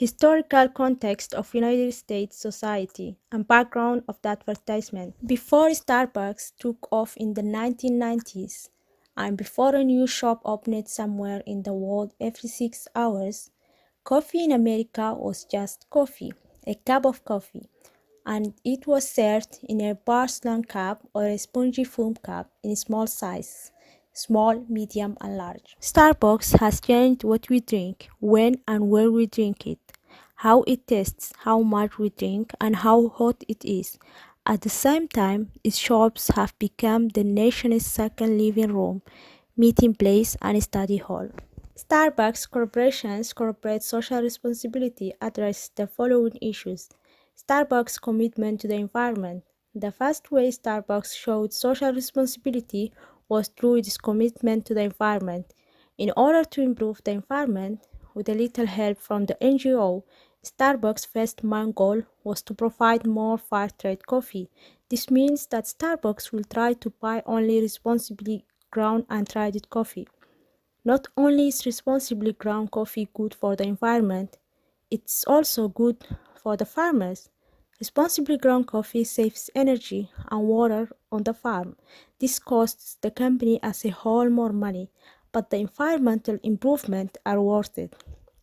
Historical context of United States society and background of the advertisement. Before Starbucks took off in the 1990s, and before a new shop opened somewhere in the world every 6 hours, coffee in America was just coffee, a cup of coffee, and it was served in a bar-slung cup or a spongy foam cup in small sizes, small, medium, and large. Starbucks has changed what we drink, when and where we drink it, how it tastes, how much we drink, and how hot it is. At the same time, its shops have become the nation's second living room, meeting place, and study hall. Starbucks Corporation's corporate social responsibility addresses the following issues. Starbucks' commitment to the environment. The first way Starbucks showed social responsibility was through its commitment to the environment. In order to improve the environment, with a little help from the NGO, Starbucks' first main goal was to provide more fair trade coffee. This means that Starbucks will try to buy only responsibly ground and traded coffee. Not only is responsibly ground coffee good for the environment, it's also good for the farmers. Responsibly ground coffee saves energy and water on the farm. This costs the company as a whole more money, but the environmental improvements are worth it.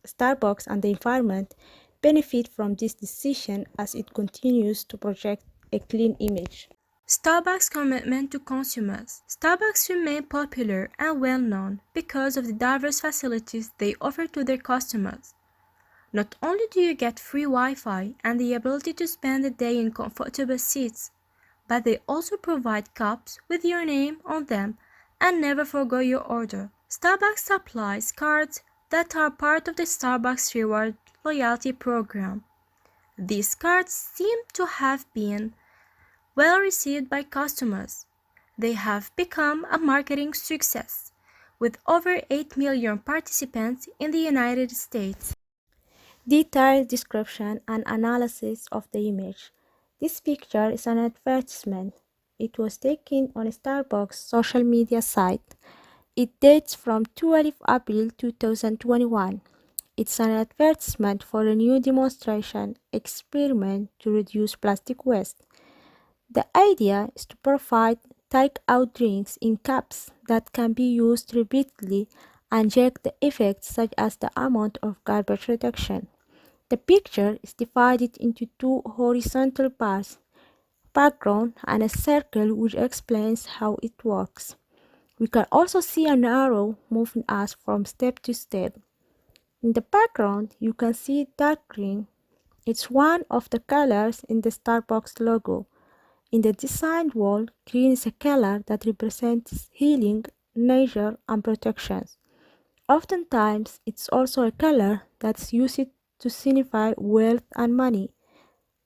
Starbucks and the environment benefit from this decision as it continues to project a clean image. Starbucks' commitment to consumers. Starbucks remain popular and well known because of the diverse facilities they offer to their customers. Not only do you get free Wi-Fi and the ability to spend the day in comfortable seats, but they also provide cups with your name on them and never forgo your order. Starbucks supplies cards that are part of the Starbucks Reward loyalty program. These cards seem to have been well received by customers. They have become a marketing success, with over 8 million participants in the United States. Detailed description and analysis of the image. This picture is an advertisement. It was taken on a Starbucks social media site. It dates from 12 April 2021. It's an advertisement for a new demonstration experiment to reduce plastic waste. The idea is to provide take-out drinks in cups that can be used repeatedly and check the effects such as the amount of garbage reduction. The picture is divided into two horizontal bars, background and a circle which explains how it works. We can also see an arrow moving us from step to step. In the background, you can see dark green. It's one of the colors in the Starbucks logo. In the design wall, green is a color that represents healing, nature, and protection. Oftentimes, it's also a color that's used to signify wealth and money.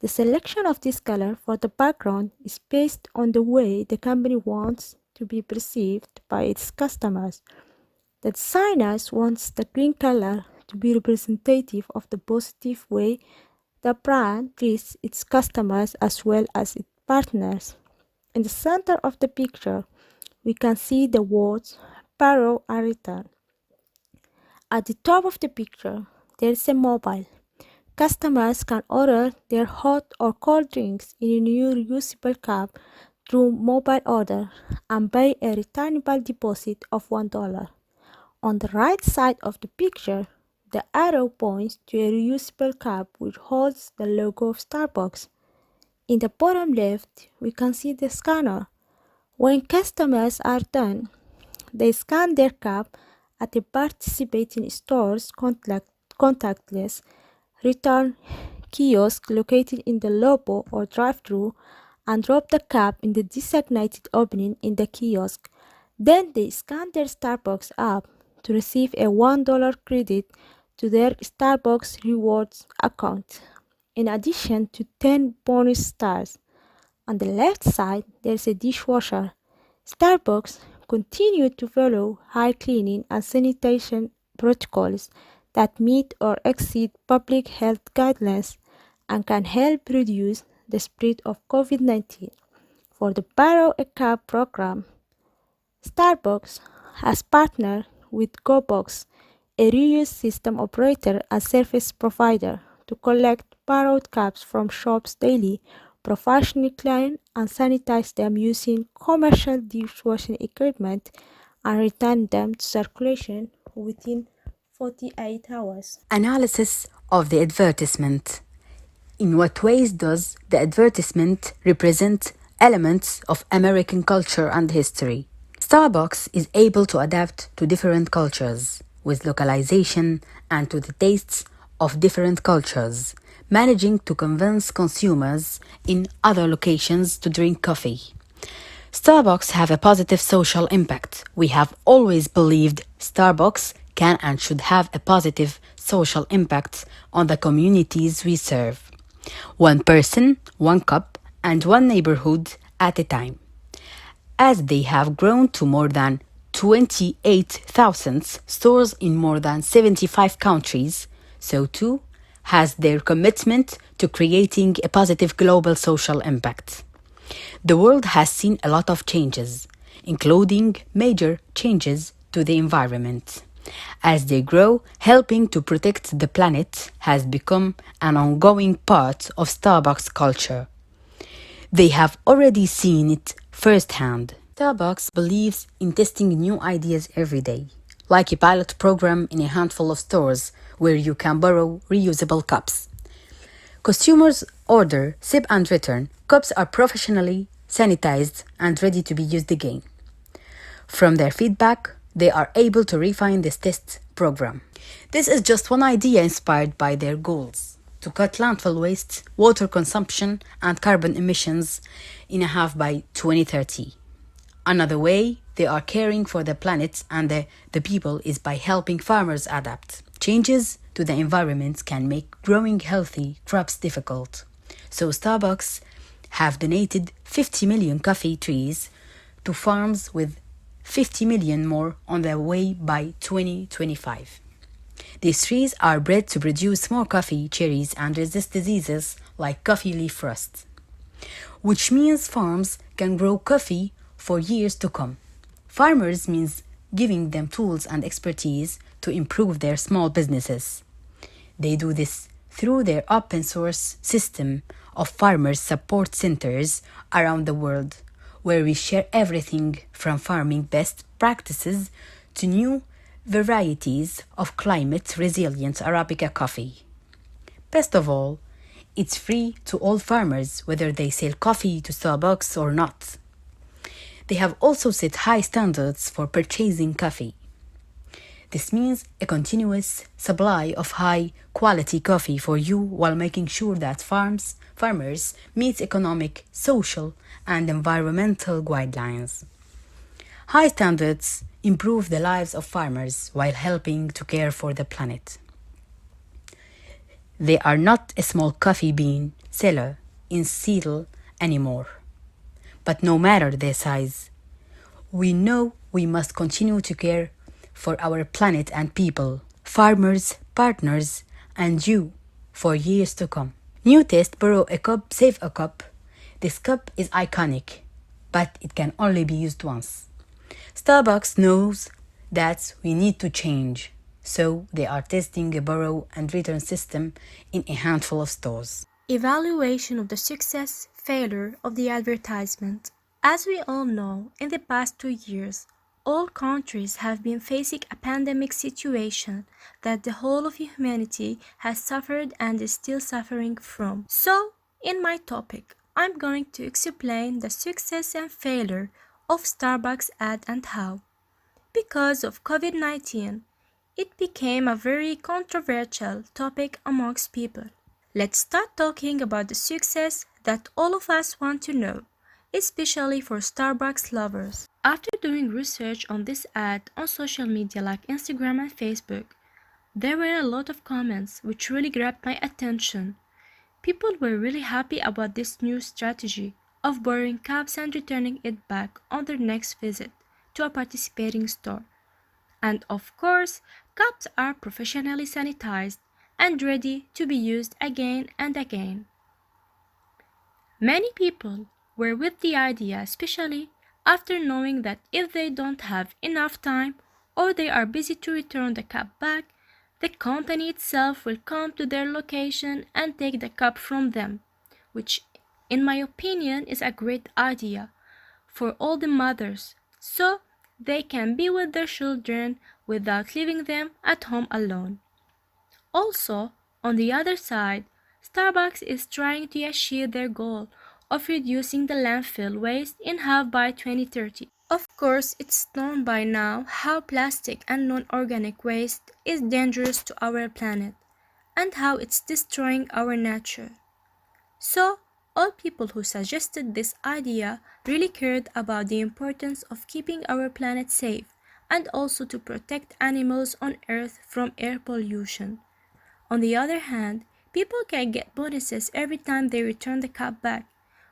The selection of this color for the background is based on the way the company wants to be perceived by its customers. The designers wants the green color to be representative of the positive way the brand treats its customers as well as its partners. In the center of the picture, we can see the words borrow and return. At the top of the picture, there is a mobile. Customers can order their hot or cold drinks in a new reusable cup through mobile order and pay a returnable deposit of $1. On the right side of the picture, the arrow points to a reusable cup which holds the logo of Starbucks. In the bottom left, we can see the scanner. When customers are done, they scan their cup at a participating store's contactless return kiosk located in the lobby or drive-thru and drop the cup in the designated opening in the kiosk. Then they scan their Starbucks app to receive a $1 credit to their Starbucks Rewards account, in addition to 10 bonus stars. On the left side, there's a dishwasher. Starbucks continue to follow high cleaning and sanitation protocols that meet or exceed public health guidelines and can help reduce the spread of COVID-19. For the Borrow a Cup program, Starbucks has partnered with GoBox, a reuse system operator and service provider to collect borrowed cups from shops daily, professionally clean and sanitize them using commercial dishwashing equipment, and return them to circulation within 48 hours. Analysis of the advertisement. In what ways does the advertisement represent elements of American culture and history? Starbucks is able to adapt to different cultures with localization and to the tastes of different cultures, managing to convince consumers in other locations to drink coffee. Starbucks have a positive social impact. We have always believed Starbucks can and should have a positive social impact on the communities we serve. One person, one cup, and one neighborhood at a time. As they have grown to more than 28,000 stores in more than 75 countries, so too has their commitment to creating a positive global social impact. The world has seen a lot of changes, including major changes to the environment. As they grow, helping to protect the planet has become an ongoing part of Starbucks culture. They have already seen it firsthand. Starbucks believes in testing new ideas every day, like a pilot program in a handful of stores where you can borrow reusable cups. Consumers order, sip and return. Cups are professionally sanitized and ready to be used again. From their feedback, they are able to refine this test program. This is just one idea inspired by their goals to cut landfill waste, water consumption, and carbon emissions in half by 2030. Another way they are caring for the planet and the people is by helping farmers adapt. Changes to the environment can make growing healthy crops difficult. So Starbucks have donated 50 million coffee trees to farms with 50 million more on their way by 2025. These trees are bred to produce more coffee cherries and resist diseases like coffee leaf rust, which means farms can grow coffee for years to come. Farmers means giving them tools and expertise to improve their small businesses. They do this through their open source system of farmers support centers around the world, where we share everything from farming best practices to new varieties of climate resilient Arabica coffee. Best of all, it's free to all farmers whether they sell coffee to Starbucks or not. They have also set high standards for purchasing coffee. This means a continuous supply of high quality coffee for you while making sure that farmers meet economic, social, and environmental guidelines. High standards improve the lives of farmers while helping to care for the planet. They are not a small coffee bean seller in Seattle anymore. But no matter their size, we know we must continue to care for our planet and people, farmers, partners, and you for years to come. New test borrow a cup, save a cup. This cup is iconic, but it can only be used once. Starbucks knows that we need to change, so they are testing a borrow and return system in a handful of stores. Evaluation of the success failure of the advertisement. As we all know, in the past 2 years, all countries have been facing a pandemic situation that the whole of humanity has suffered and is still suffering from. So, in my topic, I'm going to explain the success and failure of Starbucks ad and how. Because of COVID-19, it became a very controversial topic amongst people. Let's start talking about the success that all of us want to know, especially for Starbucks lovers. After doing research on this ad on social media like Instagram and Facebook, there were a lot of comments which really grabbed my attention. People were really happy about this new strategy of borrowing cups and returning it back on their next visit to a participating store. And of course, cups are professionally sanitized and ready to be used again and again. Many people were with the idea, especially after knowing that if they don't have enough time or they are busy to return the cup back, the company itself will come to their location and take the cup from them, which, in my opinion, is a great idea for all the mothers, so they can be with their children without leaving them at home alone. Also, on the other side, Starbucks is trying to achieve their goal of reducing the landfill waste in half by 2030. Of course, it's known by now how plastic and non-organic waste is dangerous to our planet and how it's destroying our nature. So, all people who suggested this idea really cared about the importance of keeping our planet safe and also to protect animals on Earth from air pollution. On the other hand, people can get bonuses every time they return the cup back,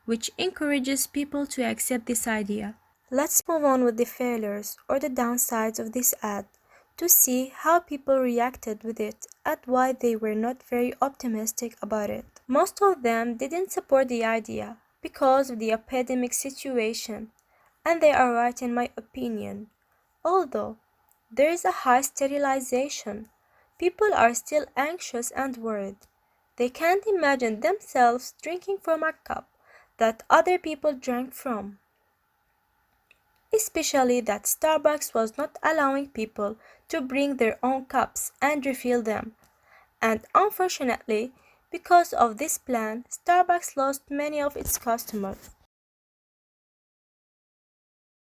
which encourages people to accept this idea. Let's move on with the failures or the downsides of this ad to see how people reacted with it and why they were not very optimistic about it. Most of them didn't support the idea because of the epidemic situation, and they are right in my opinion. Although there is a high sterilization, people are still anxious and worried. They can't imagine themselves drinking from a cup that other people drank from. Especially that Starbucks was not allowing people to bring their own cups and refill them. And unfortunately, because of this plan, Starbucks lost many of its customers.